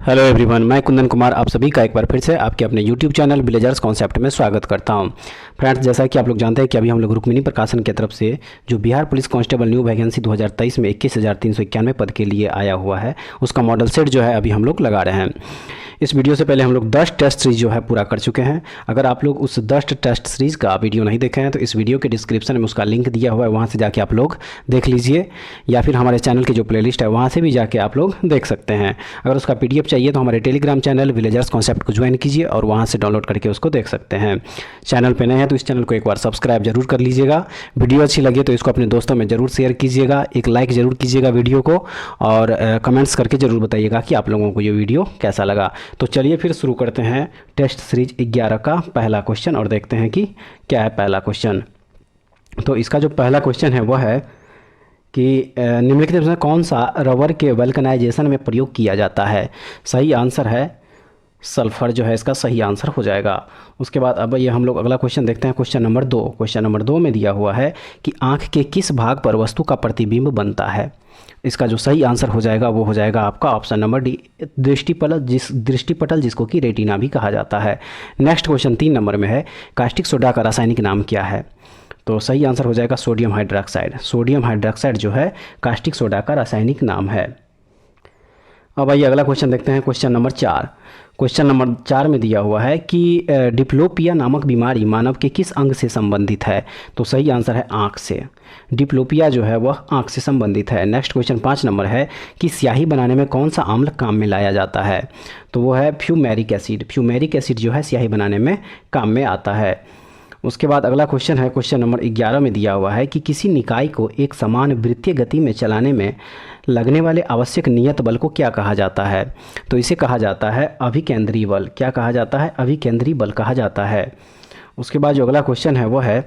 Hello everyone, मैं कुंदन कुमार आप सभी का एक बार फिर से आपके अपने यूट्यूब चैनल विलेजर्स कॉन्सेप्ट में स्वागत करता हूं। फ्रेंड्स, जैसा कि आप लोग जानते हैं कि अभी हम लोग रुक्मिणी प्रकाशन की तरफ से जो Bihar police constable new vacancy 2023 में 21,391 पद के लिए आया हुआ है, उसका मॉडल सेट जो है अभी हम लोग लगा रहे हैं। इस वीडियो से पहले हम लोग 10 टेस्ट सीरीज जो है पूरा कर चुके हैं। अगर आप लोग उस 10 टेस्ट सीरीज का वीडियो नहीं देखे हैं तो इस वीडियो के डिस्क्रिप्शन में उसका लिंक दिया हुआ है, वहाँ से जाके आप लोग देख लीजिए, या फिर हमारे चैनल की जो प्लेलिस्ट है वहाँ से भी जाके आप लोग देख सकते हैं। अगर उसका PDF चाहिए तो हमारे टेलीग्राम चैनल विलेजर्स कॉन्सेप्ट को ज्वाइन कीजिए और वहाँ से डाउनलोड करके उसको देख सकते हैं। चैनल पर नए हैं तो इस चैनल को एक बार सब्सक्राइब जरूर कर लीजिएगा। वीडियो अच्छी लगे तो इसको अपने दोस्तों में ज़रूर शेयर कीजिएगा, एक लाइक ज़रूर कीजिएगा वीडियो को, और कमेंट्स करके ज़रूर बताइएगा कि आप लोगों को ये वीडियो कैसा लगा। तो चलिए फिर शुरू करते हैं टेस्ट सीरीज 11 का पहला क्वेश्चन और देखते हैं कि क्या है पहला क्वेश्चन। तो इसका जो पहला क्वेश्चन है वह है कि निम्नलिखित में कौन सा रबर के वल्कनाइजेशन में प्रयोग किया जाता है। सही आंसर है सल्फर, जो है इसका सही आंसर हो जाएगा। उसके बाद अब ये हम लोग अगला क्वेश्चन देखते हैं, क्वेश्चन नंबर 2। क्वेश्चन नंबर 2 में दिया हुआ है कि आँख के किस भाग पर वस्तु का प्रतिबिंब बनता है। इसका जो सही आंसर हो जाएगा वो हो जाएगा आपका ऑप्शन नंबर डी, दृष्टिपटल, जिसको कि रेटिना भी कहा जाता है। नेक्स्ट क्वेश्चन 3 नंबर में है, कास्टिक सोडा का रासायनिक नाम क्या है। तो सही आंसर हो जाएगा सोडियम हाइड्रोक्साइड। सोडियम हाइड्रोक्साइड जो है कास्टिक सोडा का रासायनिक नाम है। अब आइए अगला क्वेश्चन देखते हैं, क्वेश्चन नंबर 4। क्वेश्चन नंबर 4 में दिया हुआ है कि डिप्लोपिया नामक बीमारी मानव के किस अंग से संबंधित है। तो सही आंसर है आँख से। डिप्लोपिया जो है वह आँख से संबंधित है। नेक्स्ट क्वेश्चन 5 नंबर है कि स्याही बनाने में कौन सा अम्ल काम में लाया जाता है। तो वो है फ्यूमेरिक एसिड। फ्यूमेरिक एसिड जो है स्याही बनाने में काम में आता है। उसके बाद अगला क्वेश्चन है, क्वेश्चन नंबर 11 में दिया हुआ है कि किसी निकाय को एक समान वृत्तीय गति में चलाने में लगने वाले आवश्यक नियत बल को क्या कहा जाता है। तो इसे कहा जाता है अभिकेंद्री बल। क्या कहा जाता है? अभिकेंद्री बल कहा जाता है। उसके बाद जो अगला क्वेश्चन है वो है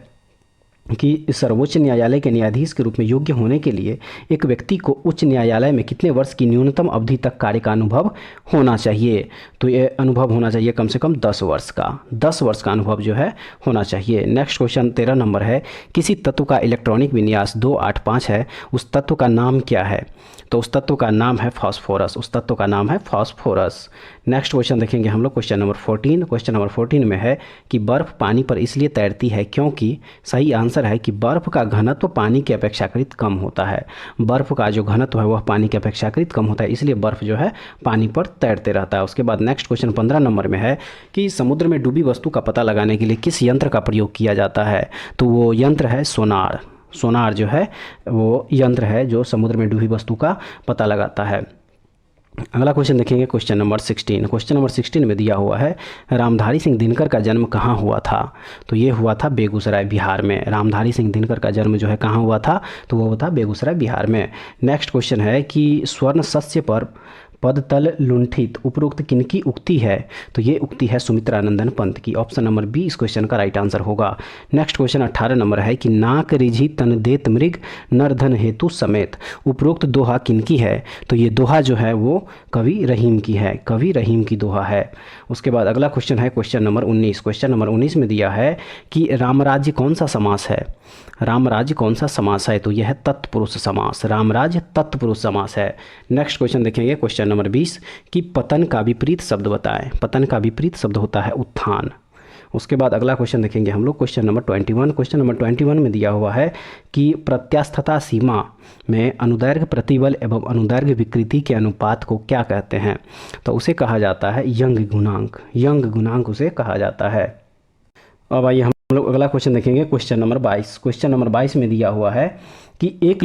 कि सर्वोच्च न्यायालय के न्यायाधीश के रूप में योग्य होने के लिए एक व्यक्ति को उच्च न्यायालय में कितने वर्ष की न्यूनतम अवधि तक कार्य का अनुभव होना चाहिए। तो ये अनुभव होना चाहिए कम से कम 10 वर्ष का। 10 वर्ष का अनुभव जो है होना चाहिए। नेक्स्ट क्वेश्चन 13 नंबर है, किसी तत्व का इलेक्ट्रॉनिक विन्यास 285 है, उस तत्व का नाम क्या है। तो उस तत्व का नाम है फास्फोरस। उस तत्व का नाम है फास्फोरस। नेक्स्ट क्वेश्चन देखेंगे हम लोग, क्वेश्चन नंबर 14। क्वेश्चन नंबर 14 में है कि बर्फ़ पानी पर इसलिए तैरती है क्योंकि, सही आंसर है कि बर्फ़ का घनत्व पानी के अपेक्षाकृत कम होता है। बर्फ़ का जो घनत्व है वह पानी के अपेक्षाकृत कम होता है, इसलिए बर्फ़ जो है पानी पर तैरते रहता है। उसके बाद नेक्स्ट क्वेश्चन 15 नंबर में है कि समुद्र में डूबी वस्तु का पता लगाने के लिए किस यंत्र का प्रयोग किया जाता है। तो वो यंत्र है सोनार। सोनार जो है वो यंत्र है जो समुद्र में डूबी वस्तु का पता लगाता है। अगला क्वेश्चन देखेंगे, क्वेश्चन नंबर 16। क्वेश्चन नंबर 16 में दिया हुआ है, रामधारी सिंह दिनकर का जन्म कहाँ हुआ था। तो ये हुआ था बेगूसराय बिहार में। रामधारी सिंह दिनकर का जन्म जो है कहाँ हुआ था, तो वो था बेगूसराय बिहार में। नेक्स्ट क्वेश्चन है कि स्वर्ण शस्य पर पदतल लुंठित उपरोक्त किनकी उक्ति है। तो ये उक्ति है सुमित्रानंदन पंत की। ऑप्शन नंबर बी इस क्वेश्चन का राइट आंसर होगा। नेक्स्ट क्वेश्चन 18 नंबर है कि नाक रिझी तन देत मृग नर धन हेतु समेत उपरोक्त दोहा किनकी है। तो ये दोहा जो है वो कवि रहीम की है। कवि रहीम की दोहा है। उसके बाद अगला क्वेश्चन है क्वेश्चन नंबर 19। क्वेश्चन नंबर 19 में दिया है कि रामराज्य कौन सा समास है। रामराज्य कौन सा समास है। तो यह है तत्पुरुष समास। रामराज्य तत्पुरुष समास है। नेक्स्ट क्वेश्चन देखेंगे, क्वेश्चन नंबर 20 कि पतन का विपरीत शब्द बताएं। पतन का विपरीत शब्द होता है उत्थान। उसके बाद अगला क्वेश्चन देखेंगे हम लोग, क्वेश्चन नंबर 21। क्वेश्चन नंबर 21 में दिया हुआ है कि प्रत्यास्थता सीमा में अनुदैर्घ्य प्रतिबल एवं अनुदैर्घ्य विकृति के अनुपात को क्या कहते हैं। तो उसे कहा जाता है यंग गुणांक। यंग गुणांक उसे कहा जाता है। अब आइए हम लोग अगला क्वेश्चन देखेंगे, क्वेश्चन नंबर 22। क्वेश्चन नंबर 22 में दिया हुआ है कि एक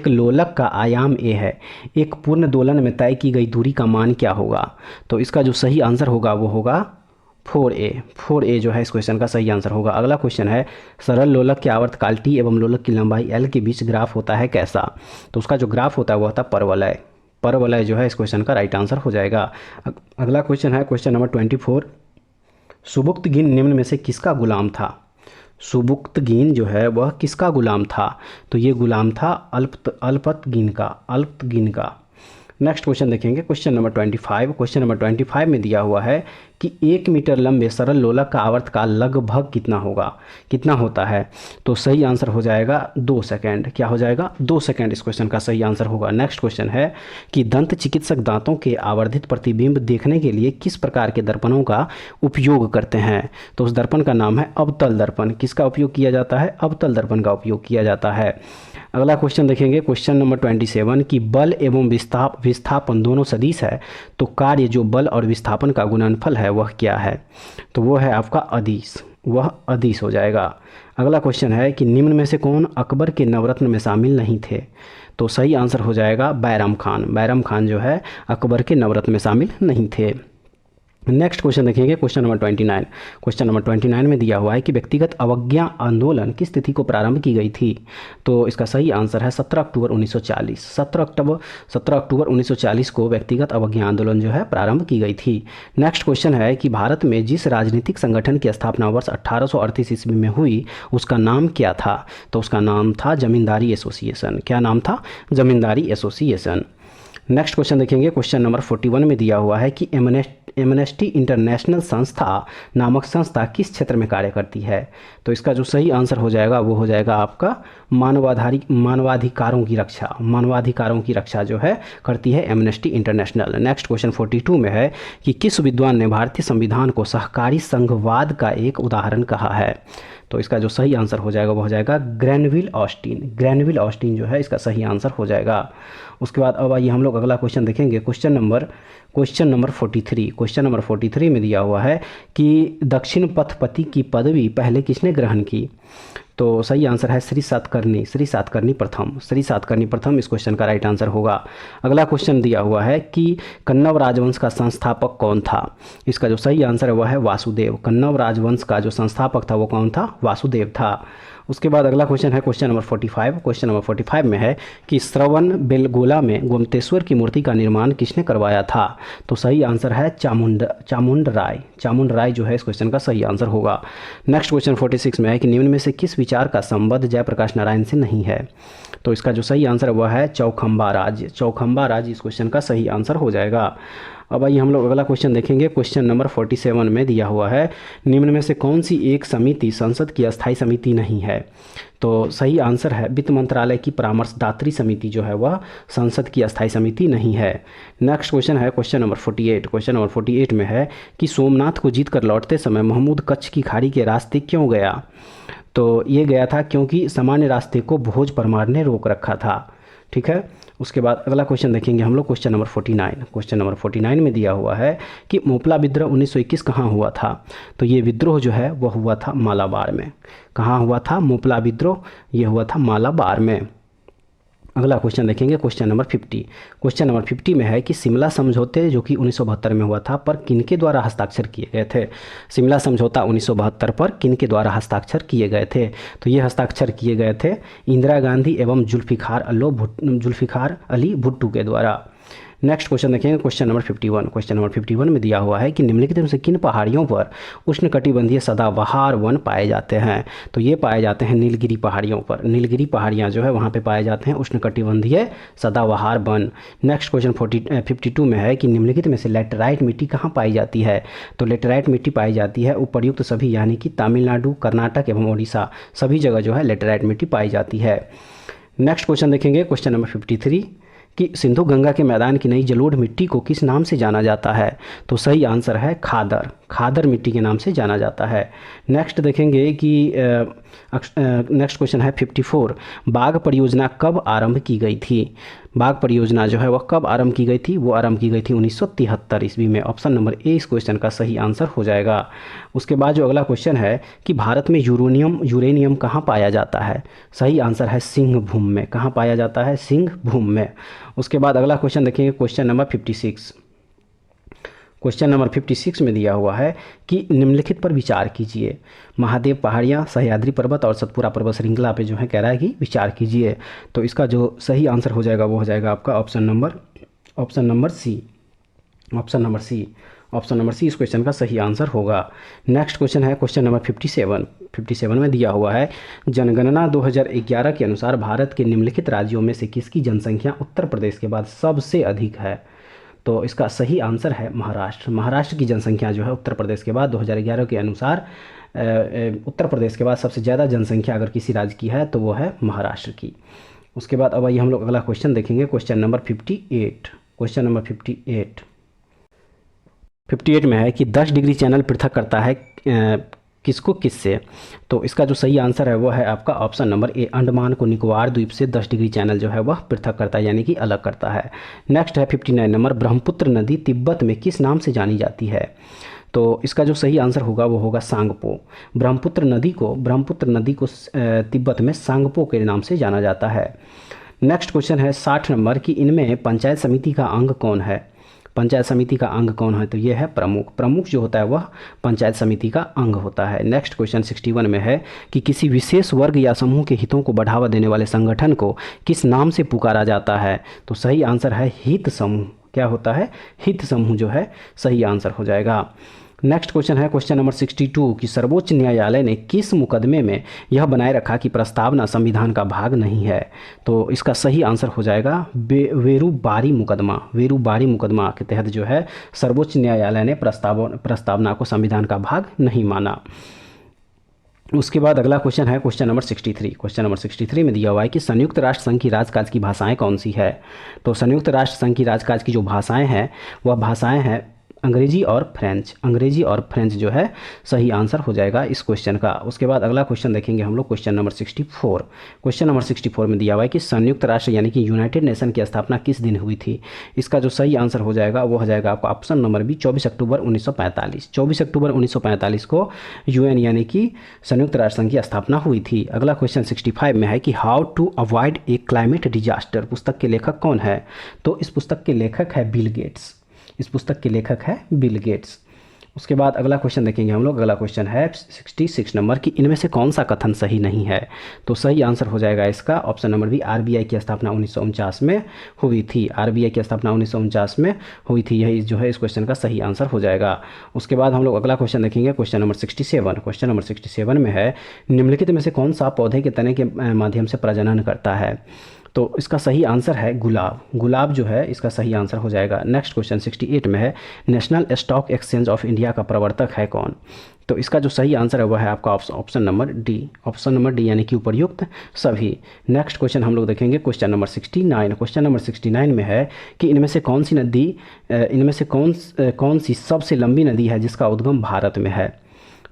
लोलक का आयाम ए है, एक पूर्ण दोलन में तय की गई दूरी का मान क्या होगा। तो इसका जो सही आंसर होगा वो होगा 4a। 4a जो है इस क्वेश्चन का सही आंसर होगा। अगला क्वेश्चन है, सरल लोलक के आवर्तकाल t एवं लोलक की लंबाई l के बीच ग्राफ होता है कैसा। तो उसका जो ग्राफ होता है वह होता है परवलय। परवलय जो है इस क्वेश्चन का राइट आंसर हो जाएगा। अगला क्वेश्चन है क्वेश्चन नंबर 24। सुबुक्तगीन निम्न में से किसका गुलाम था। सुबुक्तगीन जो है वह किसका गुलाम था। तो ये गुलाम था अल्पतगीन का। अल्पतगीन का। नेक्स्ट क्वेश्चन देखेंगे क्वेश्चन नंबर 25। क्वेश्चन नंबर 25 में दिया हुआ है कि 1 मीटर लंबे सरल लोलक का आवर्तकाल लगभग कितना होगा, कितना होता है। तो सही आंसर हो जाएगा 2 सेकंड। क्या हो जाएगा? 2 सेकंड इस क्वेश्चन का सही आंसर होगा। नेक्स्ट क्वेश्चन है कि दंत चिकित्सक दांतों के आवर्धित प्रतिबिंब देखने के लिए किस प्रकार के दर्पणों का उपयोग करते हैं। तो उस दर्पण का नाम है अवतल दर्पण। किसका उपयोग किया जाता है? अवतल दर्पण का उपयोग किया जाता है। अगला क्वेश्चन देखेंगे क्वेश्चन नंबर 27 कि बल एवं विस्थापन दोनों सदिश है, तो कार्य जो बल और विस्थापन का गुणनफल है वह क्या है। तो वो है आपका अदिश, वह अदिश हो जाएगा। अगला क्वेश्चन है कि निम्न में से कौन अकबर के नवरत्न में शामिल नहीं थे। तो सही आंसर हो जाएगा बैरम खान। बैरम खान जो है अकबर के नवरत्न में शामिल नहीं थे। नेक्स्ट क्वेश्चन देखेंगे क्वेश्चन नंबर 29। क्वेश्चन नंबर 29 में दिया हुआ है कि व्यक्तिगत अवज्ञा आंदोलन किस तिथि को प्रारंभ की गई थी। तो इसका सही आंसर है 17 अक्टूबर 1940। 17 अक्टूबर 1940 को व्यक्तिगत अवज्ञा आंदोलन जो है प्रारंभ की गई थी। नेक्स्ट क्वेश्चन है कि भारत में जिस राजनीतिक संगठन की स्थापना वर्ष 1838 ईस्वी में हुई उसका नाम क्या था। तो उसका नाम था जमींदारी एसोसिएशन। क्या नाम था? जमींदारी एसोसिएशन। नेक्स्ट क्वेश्चन देखेंगे क्वेश्चन नंबर 41 में दिया हुआ है कि एमनेस्टी इंटरनेशनल संस्था नामक संस्था किस क्षेत्र में कार्य करती है। तो इसका जो सही आंसर हो जाएगा वो हो जाएगा आपका मानवाधिकारों की रक्षा जो है करती है एमनेस्टी इंटरनेशनल। नेक्स्ट क्वेश्चन 42 में है कि किस विद्वान ने भारतीय संविधान को सहकारी संघवाद का एक उदाहरण कहा है। तो इसका जो सही आंसर हो जाएगा वो हो जाएगा ग्रैनविल ऑस्टिन। ग्रैनविल ऑस्टिन जो है इसका सही आंसर हो जाएगा। उसके बाद अब आइए हम लोग अगला क्वेश्चन देखेंगे क्वेश्चन नंबर 43। क्वेश्चन नंबर 43 में दिया हुआ है कि दक्षिण पथपति की पदवी पहले किसने ग्रहण की। तो सही आंसर है श्री सातकर्णी प्रथम इस क्वेश्चन का राइट आंसर होगा। अगला क्वेश्चन दिया हुआ है कि कन्नव राजवंश का संस्थापक कौन था। इसका जो सही आंसर है वह है वासुदेव। कन्नव राजवंश का जो संस्थापक था वो कौन था? वासुदेव था। उसके बाद अगला क्वेश्चन है क्वेश्चन नंबर 45। क्वेश्चन नंबर 45 में है कि श्रवण बेलगोला में गोमतेश्वर की मूर्ति का निर्माण किसने करवाया था। तो सही आंसर है चामुंड राय जो है इस क्वेश्चन का सही आंसर होगा। नेक्स्ट क्वेश्चन 46 में है कि निम्न में से किस विचार का संबंध जयप्रकाश नारायण से नहीं है। तो इसका जो सही आंसर है वह है चौखंबा राज इस क्वेश्चन का सही आंसर हो जाएगा। अब आइए हम लोग अगला क्वेश्चन देखेंगे क्वेश्चन नंबर 47 में दिया हुआ है निम्न में से कौन सी एक समिति संसद की अस्थायी समिति नहीं है। तो सही आंसर है वित्त मंत्रालय की परामर्शदात्री समिति जो है वह संसद की अस्थायी समिति नहीं है। नेक्स्ट क्वेश्चन है क्वेश्चन नंबर 48। क्वेश्चन नंबर 48 में है कि सोमनाथ को जीत कर लौटते समय महमूद कच्छ की खाड़ी के रास्ते क्यों गया। तो ये गया था क्योंकि सामान्य रास्ते को भोज परमार ने रोक रखा था। ठीक है। उसके बाद अगला क्वेश्चन देखेंगे हम लोग क्वेश्चन नंबर 49। क्वेश्चन नंबर 49 में दिया हुआ है कि मोपला विद्रोह 1921 कहाँ हुआ था। तो ये विद्रोह जो है वह हुआ था मालाबार में। कहाँ हुआ था मोपला विद्रोह? ये हुआ था मालाबार में। अगला क्वेश्चन देखेंगे क्वेश्चन नंबर 50। क्वेश्चन नंबर 50 में है कि शिमला समझौते जो कि 1972 में हुआ था पर किनके द्वारा हस्ताक्षर किए गए थे। शिमला समझौता 1972 पर किनके द्वारा हस्ताक्षर किए गए थे। तो ये हस्ताक्षर किए गए थे इंदिरा गांधी एवं जुल्फिकार अली भुट्टो के द्वारा। नेक्स्ट क्वेश्चन देखेंगे क्वेश्चन नंबर 51। क्वेश्चन नंबर 51 में दिया हुआ है कि निम्नलिखित में से किन पहाड़ियों पर उष्णकटिबंधीय सदाबहार वन पाए जाते हैं। तो ये पाए जाते हैं नीलगिरी पहाड़ियों पर। नीलगिरी पहाड़ियाँ जो है वहाँ पे पाए जाते हैं उष्णकटिबंधीय सदाबहार वन। नेक्स्ट क्वेश्चन 52 में है कि निम्नलिखित में से लेटराइट मिट्टी कहाँ पाई जाती है। तो लेटराइट मिट्टी पाई जाती है उपर्युक्त सभी यानी कि तमिलनाडु, कर्नाटक एवं उड़ीसा सभी जगह जो है लेटराइट मिट्टी पाई जाती है। नेक्स्ट क्वेश्चन देखेंगे क्वेश्चन नंबर 53 कि सिंधु गंगा के मैदान की नई जलोढ़ मिट्टी को किस नाम से जाना जाता है। तो सही आंसर है खादर मिट्टी के नाम से जाना जाता है। नेक्स्ट देखेंगे कि नेक्स्ट क्वेश्चन है 54। बाघ परियोजना कब आरंभ की गई थी। बाघ परियोजना जो है वह कब आरंभ की गई थी। वो आरंभ की गई थी 1973 ईस्वी में। ऑप्शन नंबर ए इस क्वेश्चन का सही आंसर हो जाएगा। उसके बाद जो अगला क्वेश्चन है कि भारत में यूरेनियम कहाँ पाया जाता है। सही आंसर है सिंहभूम में। कहाँ पाया जाता है? सिंहभूम में। उसके बाद अगला क्वेश्चन देखेंगे क्वेश्चन नंबर 56। क्वेश्चन नंबर 56 में दिया हुआ है कि निम्नलिखित पर विचार कीजिए। महादेव पहाड़ियाँ, सह्याद्री पर्वत और सतपुरा पर्वत श्रृंखला पे जो है कह रहा है कि विचार कीजिए। तो इसका जो सही आंसर हो जाएगा वो हो जाएगा आपका ऑप्शन नंबर सी इस क्वेश्चन का सही आंसर होगा। नेक्स्ट क्वेश्चन है क्वेश्चन नंबर 57। 57 में दिया हुआ है, जनगणना 2011 के अनुसार भारत के निम्नलिखित राज्यों में से किसकी जनसंख्या उत्तर प्रदेश के बाद सबसे अधिक है? तो इसका सही आंसर है महाराष्ट्र। महाराष्ट्र की जनसंख्या जो है उत्तर प्रदेश के बाद 2011 के अनुसार उत्तर प्रदेश के बाद सबसे ज़्यादा जनसंख्या अगर किसी राज्य की है तो वो है महाराष्ट्र की। उसके बाद अब आइए हम लोग अगला क्वेश्चन देखेंगे, क्वेश्चन नंबर 58। क्वेश्चन नंबर 58 में है कि 10 डिग्री चैनल पृथक करता है किसको किससे? तो इसका जो सही आंसर है वो है आपका ऑप्शन नंबर ए, अंडमान को निकोबार द्वीप से 10 डिग्री चैनल जो है वह पृथक करता है, यानी कि अलग करता है। नेक्स्ट है 59 नंबर, ब्रह्मपुत्र नदी तिब्बत में किस नाम से जानी जाती है? तो इसका जो सही आंसर होगा वो होगा सांगपो। ब्रह्मपुत्र नदी को तिब्बत में सांगपो के नाम से जाना जाता है। नेक्स्ट क्वेश्चन है 60 नंबर कि इनमें पंचायत समिति का अंग कौन है? पंचायत समिति का अंग कौन है? तो ये है प्रमुख। प्रमुख जो होता है वह पंचायत समिति का अंग होता है। नेक्स्ट क्वेश्चन 61 में है कि किसी विशेष वर्ग या समूह के हितों को बढ़ावा देने वाले संगठन को किस नाम से पुकारा जाता है? तो सही आंसर है हित समूह। क्या होता है? हित समूह जो है सही आंसर हो जाएगा। नेक्स्ट क्वेश्चन है क्वेश्चन नंबर 62 कि सर्वोच्च न्यायालय ने किस मुकदमे में यह बनाए रखा कि प्रस्तावना संविधान का भाग नहीं है? तो इसका सही आंसर हो जाएगा वेरूबारी मुकदमा। वेरूबारी मुकदमा के तहत जो है सर्वोच्च न्यायालय ने प्रस्तावना को संविधान का भाग नहीं माना। उसके बाद अगला क्वेश्चन है क्वेश्चन नंबर 63। क्वेश्चन नंबर 63 में दिया हुआ है कि संयुक्त राष्ट्र संघ की राजकाज की भाषाएं कौन सी है? तो संयुक्त राष्ट्र संघ की राजकाज की जो भाषाएं हैं वह भाषाएं हैं अंग्रेजी और फ्रेंच। अंग्रेजी और फ्रेंच जो है सही आंसर हो जाएगा इस क्वेश्चन का। उसके बाद अगला क्वेश्चन देखेंगे हम लोग क्वेश्चन नंबर 64। क्वेश्चन नंबर 64 में दिया हुआ है कि संयुक्त राष्ट्र यानी कि यूनाइटेड नेशन की स्थापना किस दिन हुई थी? इसका जो सही आंसर हो जाएगा वो हो जाएगा आपका ऑप्शन नंबर बी, 24 अक्टूबर 1945। 24 अक्टूबर 1945 को यूएन यानी कि संयुक्त राष्ट्र संघ की स्थापना हुई थी। अगला क्वेश्चन 65 में है कि how to avoid a climate disaster पुस्तक के लेखक कौन है? तो इस पुस्तक के लेखक है बिल गेट्स। इस पुस्तक के लेखक है बिल गेट्स। उसके बाद अगला क्वेश्चन देखेंगे हम लोग। अगला क्वेश्चन है 66 नंबर कि इनमें से कौन सा कथन सही नहीं है? तो सही आंसर हो जाएगा इसका ऑप्शन नंबर बी, आरबीआई की स्थापना 1949 में हुई थी। आरबीआई की स्थापना 1949 में हुई थी, यही जो है इस क्वेश्चन का सही आंसर हो जाएगा। उसके बाद हम लोग अगला क्वेश्चन देखेंगे क्वेश्चन नंबर 67। क्वेश्चन नंबर 67 में है निम्नलिखित में से कौन सा पौधे के तने के माध्यम से प्रजनन करता है? तो इसका सही आंसर है गुलाब। गुलाब जो है इसका सही आंसर हो जाएगा। नेक्स्ट क्वेश्चन 68 में है national stock exchange of India का प्रवर्तक है कौन? तो इसका जो सही आंसर है वह है आपका option number D. Option number D यानी कि उपर्युक्त सभी। नेक्स्ट क्वेश्चन हम लोग देखेंगे क्वेश्चन नंबर 69। क्वेश्चन नंबर 69 में है कि इनमें से कौन सी सबसे लंबी नदी है जिसका उद्गम भारत में है?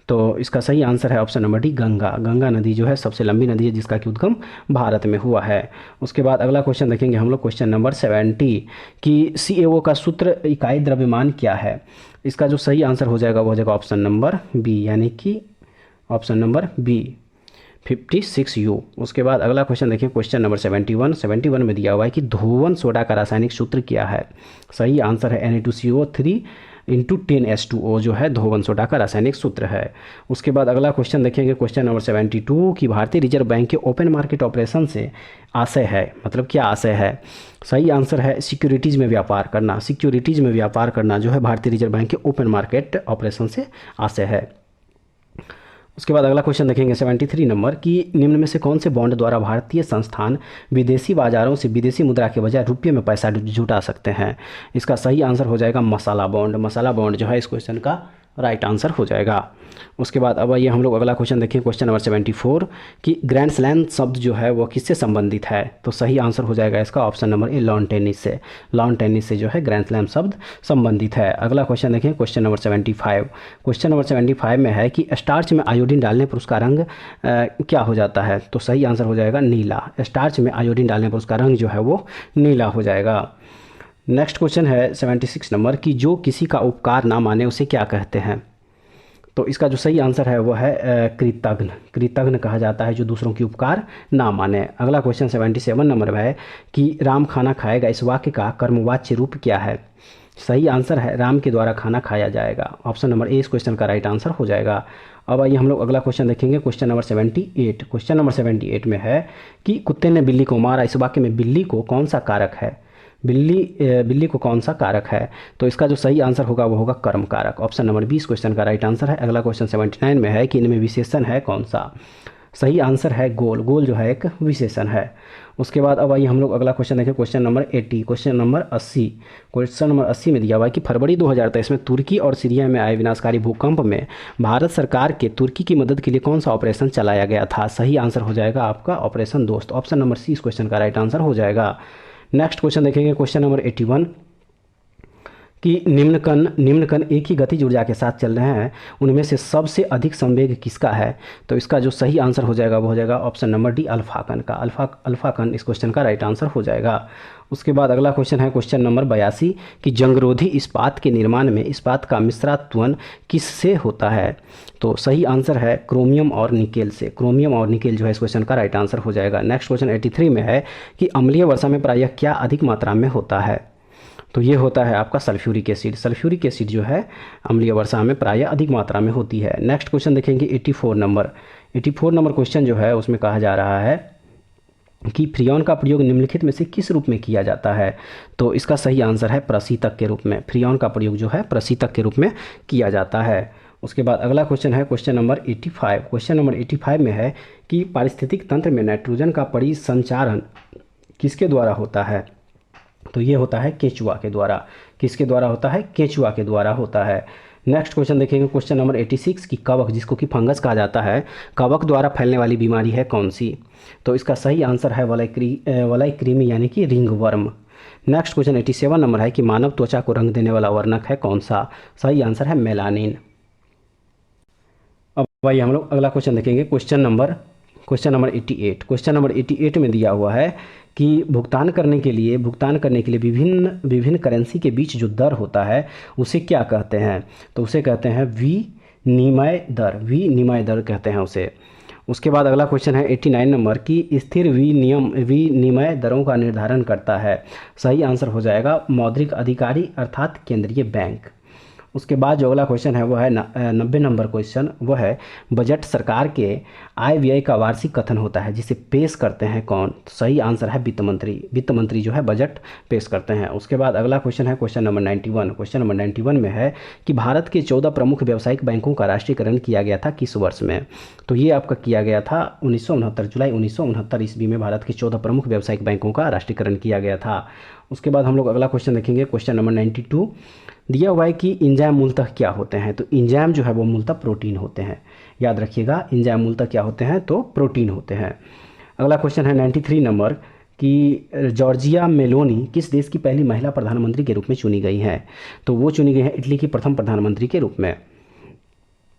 तो इसका सही आंसर है option number D, Ganga. Ganga नदी जो है सबसे लंबी नदी है जिसका कि उद्गम भारत में हुआ है। उसके बाद अगला क्वेश्चन देखेंगे हम लोग क्वेश्चन नंबर 70 कि CAO का सूत्र इकाई द्रव्यमान क्या है? इसका जो सही आंसर हो जाएगा वो हो जाएगा ऑप्शन नंबर बी, यानी कि ऑप्शन नंबर बी 56U। उसके बाद अगला क्वेश्चन देखिए क्वेश्चन नंबर 71 में दिया हुआ है कि धोवन सोडा का रासायनिक सूत्र क्या है? सही आंसर है Na2CO3 इंटू 10H2O जो है धोवन सोडा का रासायनिक सूत्र है। उसके बाद अगला क्वेश्चन देखेंगे क्वेश्चन नंबर 72 कि भारतीय रिजर्व बैंक के ओपन मार्केट ऑपरेशन से आशय है, मतलब क्या आशय है? सही आंसर है सिक्योरिटीज़ में व्यापार करना। सिक्योरिटीज़ में व्यापार करना जो है भारतीय रिजर्व बैंक के ओपन मार्केट ऑपरेशन से आशय है। उसके बाद अगला क्वेश्चन देखेंगे 73 नंबर कि निम्न में से कौन से बॉन्ड द्वारा भारतीय संस्थान विदेशी बाजारों से विदेशी मुद्रा के बजाय रुपये में पैसा जुटा सकते हैं? इसका सही आंसर हो जाएगा मसाला बॉन्ड। मसाला बॉन्ड जो है इस क्वेश्चन का राइट आंसर हो जाएगा। उसके बाद अब ये हम लोग अगला क्वेश्चन देखें क्वेश्चन नंबर 74 कि ग्रैंड स्लैम शब्द जो है वो किससे संबंधित है? तो सही आंसर हो जाएगा इसका option number A, lawn tennis से। लॉन टेनिस से जो है ग्रैंड स्लैम शब्द संबंधित है। अगला क्वेश्चन देखें क्वेश्चन नंबर 75। क्वेश्चन नंबर 75 में है कि स्टार्च में आयोडीन डालने पर उसका रंग क्या हो जाता है? तो सही आंसर हो जाएगा नीला। स्टार्च में आयोडीन डालने पर उसका रंग जो है वो नीला हो जाएगा। नेक्स्ट क्वेश्चन है 76 नंबर कि जो किसी का उपकार ना माने उसे क्या कहते हैं? तो इसका जो सही आंसर है वो है कृतज्ञ। कृतज्ञ कहा जाता है जो दूसरों की उपकार ना माने। अगला क्वेश्चन 77 नंबर में है कि राम खाना खाएगा, इस वाक्य का कर्मवाच्य रूप क्या है? सही आंसर है राम के द्वारा खाना खाया जाएगा। ऑप्शन नंबर ए इस क्वेश्चन का राइट आंसर हो जाएगा। अब आइए हम लोग अगला क्वेश्चन देखेंगे क्वेश्चन नंबर 78। क्वेश्चन नंबर 78 में है कि कुत्ते ने बिल्ली को मारा, इस वाक्य में बिल्ली को कौन सा कारक है? बिल्ली को कौन सा कारक है? तो इसका जो सही आंसर होगा वो होगा कर्म कारक। ऑप्शन नंबर 20 क्वेश्चन का राइट आंसर है। अगला क्वेश्चन 79 में है कि इनमें विशेषण है कौन सा? सही आंसर है गोल। गोल जो है एक विशेषण है। उसके बाद अब आइए हम लोग अगला क्वेश्चन देखें, question number 80। Question number 80, question number 80 में दिया हुआ है कि फरवरी 2023 में तुर्की और सीरिया में आए विनाशकारी भूकंप में भारत सरकार के तुर्की की मदद के लिए कौन सा ऑपरेशन चलाया गया था? सही आंसर हो जाएगा आपका ऑपरेशन दोस्त। ऑप्शन नंबर सी इस क्वेश्चन का राइट आंसर हो जाएगा। नेक्स्ट क्वेश्चन देखेंगे, क्वेश्चन नंबर 81 कि निम्न कण एक ही गतिज ऊर्जा के साथ चल रहे हैं, उनमें से सबसे अधिक संवेग किसका है? तो इसका जो सही आंसर हो जाएगा वो हो जाएगा ऑप्शन नंबर डी अल्फा कण का। अल्फा कण इस क्वेश्चन का राइट आंसर हो जाएगा। उसके बाद अगला क्वेश्चन है क्वेश्चन नंबर 82 कि जंगरोधी इस्पात के निर्माण में इस्पात का मिश्रात्वन किससे होता है? तो सही आंसर है क्रोमियम और निकेल से। क्रोमियम और निकेल जो है इस क्वेश्चन का राइट आंसर हो जाएगा। नेक्स्ट क्वेश्चन 83 में है कि अम्लीय वर्षा में प्रायः क्या अधिक मात्रा में होता है? तो ये होता है आपका सल्फ्यूरिक एसिड। सल्फ्यूरिक एसिड जो है अम्लीय वर्षा में प्रायः अधिक मात्रा में होती है। नेक्स्ट क्वेश्चन देखेंगे 84 नंबर। 84 नंबर क्वेश्चन जो है उसमें कहा जा रहा है कि फ्रियोन का प्रयोग निम्नलिखित में से किस रूप में किया जाता है? तो इसका सही आंसर है प्रशीतक के रूप में। फ्रियोन का प्रयोग जो है प्रशीतक के रूप में किया जाता है। उसके बाद अगला क्वेश्चन है क्वेश्चन नंबर 85। क्वेश्चन नंबर 85 में है कि पारिस्थितिक तंत्र में नाइट्रोजन का परिसंचारण किसके द्वारा होता है? तो ये होता है केचुआ के द्वारा। किसके द्वारा होता है? केचुआ के द्वारा होता है। नेक्स्ट क्वेश्चन देखेंगे क्वेश्चन नंबर 86 की कवक, जिसको कि फंगस कहा जाता है, कवक द्वारा फैलने वाली बीमारी है कौन सी? तो इसका सही आंसर है वलाई कृमि यानी कि रिंगवर्म। नेक्स्ट क्वेश्चन 87 नंबर है कि मानव त्वचा को रंग देने वाला वर्णक है कौन सा? सही आंसर है मेलानिन। अब भाई हम लोग अगला क्वेश्चन देखेंगे क्वेश्चन नंबर 88। क्वेश्चन नंबर 88 में दिया हुआ है कि भुगतान करने के लिए विभिन्न करेंसी के बीच जो दर होता है उसे क्या कहते हैं? तो उसे कहते हैं विनिमय दर कहते हैं उसे। उसके बाद अगला क्वेश्चन है 89 नंबर की स्थिर विनिमय दरों का निर्धारण करता है। सही आंसर हो जाएगा मौद्रिक अधिकारी अर्थात केंद्रीय बैंक। उसके बाद जो अगला क्वेश्चन है वो है 90 नंबर क्वेश्चन, वो है बजट सरकार के आय व्यय का वार्षिक कथन होता है जिसे पेश करते हैं कौन? तो सही आंसर है वित्त मंत्री। वित्त मंत्री जो है बजट पेश करते हैं। उसके बाद अगला क्वेश्चन है क्वेश्चन नंबर 91। क्वेश्चन नंबर 91 में है कि भारत के 14 प्रमुख व्यावसायिक बैंकों का राष्ट्रीयकरण किया गया था किस वर्ष में? तो ये आपका किया गया था 1969, जुलाई 1969 ईस्वी में भारत के 14 प्रमुख व्यावसायिक बैंकों का राष्ट्रीयकरण किया गया था। उसके बाद हम लोग अगला क्वेश्चन देखेंगे क्वेश्चन नंबर 92। दिया हुआ है कि एंजाइम मूलतः क्या होते हैं? तो एंजाइम जो है वो मूलतः प्रोटीन होते हैं। याद रखिएगा एंजाइम मूलतः क्या होते हैं? तो प्रोटीन होते हैं। अगला क्वेश्चन है 93 नंबर कि जॉर्जिया मेलोनी किस देश की पहली महिला प्रधानमंत्री के रूप में चुनी गई हैं? तो वो चुनी गई हैं इटली की प्रथम प्रधानमंत्री के रूप में।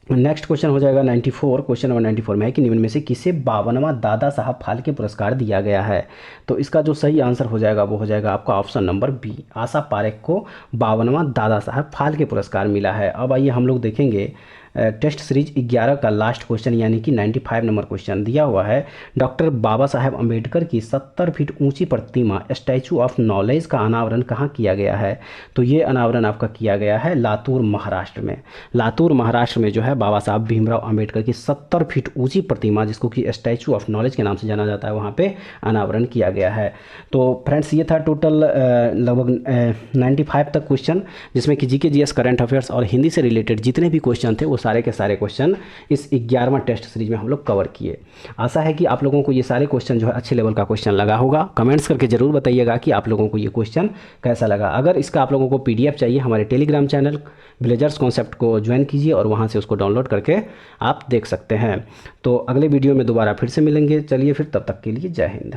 नेक्स्ट क्वेश्चन हो जाएगा 94। क्वेश्चन नंबर 94 में है कि निम्न में से किसे 52वां दादा साहब फाल्के पुरस्कार दिया गया है? तो इसका जो सही आंसर हो जाएगा वो हो जाएगा आपका option number B. Asha Parekh को 52वां दादा साहब फाल्के पुरस्कार मिला है। अब आइए हम लोग देखेंगे टेस्ट सीरीज 11 का लास्ट क्वेश्चन यानी कि 95 नंबर क्वेश्चन दिया हुआ है। डॉक्टर बाबा साहेब अम्बेडकर की 70 फीट ऊंची प्रतिमा स्टैचू ऑफ नॉलेज का अनावरण कहाँ किया गया है? तो ये अनावरण आपका किया गया है लातूर महाराष्ट्र में। लातूर महाराष्ट्र में जो है बाबा साहब भीमराव अम्बेडकर की 70 फीट ऊंची प्रतिमा, जिसको कि स्टैचू ऑफ नॉलेज के नाम से जाना जाता है, वहाँ पे अनावरण किया गया है। तो फ्रेंड्स ये था टोटल लगभग 95 तक क्वेश्चन, जिसमें कि जीके जीएस करंट अफेयर्स और हिंदी से रिलेटेड जितने भी क्वेश्चन थे वो सारे के सारे क्वेश्चन इस 11वां टेस्ट सीरीज में हम लोग कवर किए। आशा है कि आप लोगों को ये सारे क्वेश्चन जो है अच्छे लेवल का क्वेश्चन लगा होगा। कमेंट्स करके ज़रूर बताइएगा कि आप लोगों को ये क्वेश्चन कैसा लगा। अगर इसका आप लोगों को पीडीएफ चाहिए, हमारे टेलीग्राम चैनल विलेजर्स कॉन्सेप्ट को ज्वाइन कीजिए और वहाँ से उसको डाउनलोड करके आप देख सकते हैं। तो अगले वीडियो में दोबारा फिर से मिलेंगे। चलिए फिर, तब तक के लिए जय हिंद।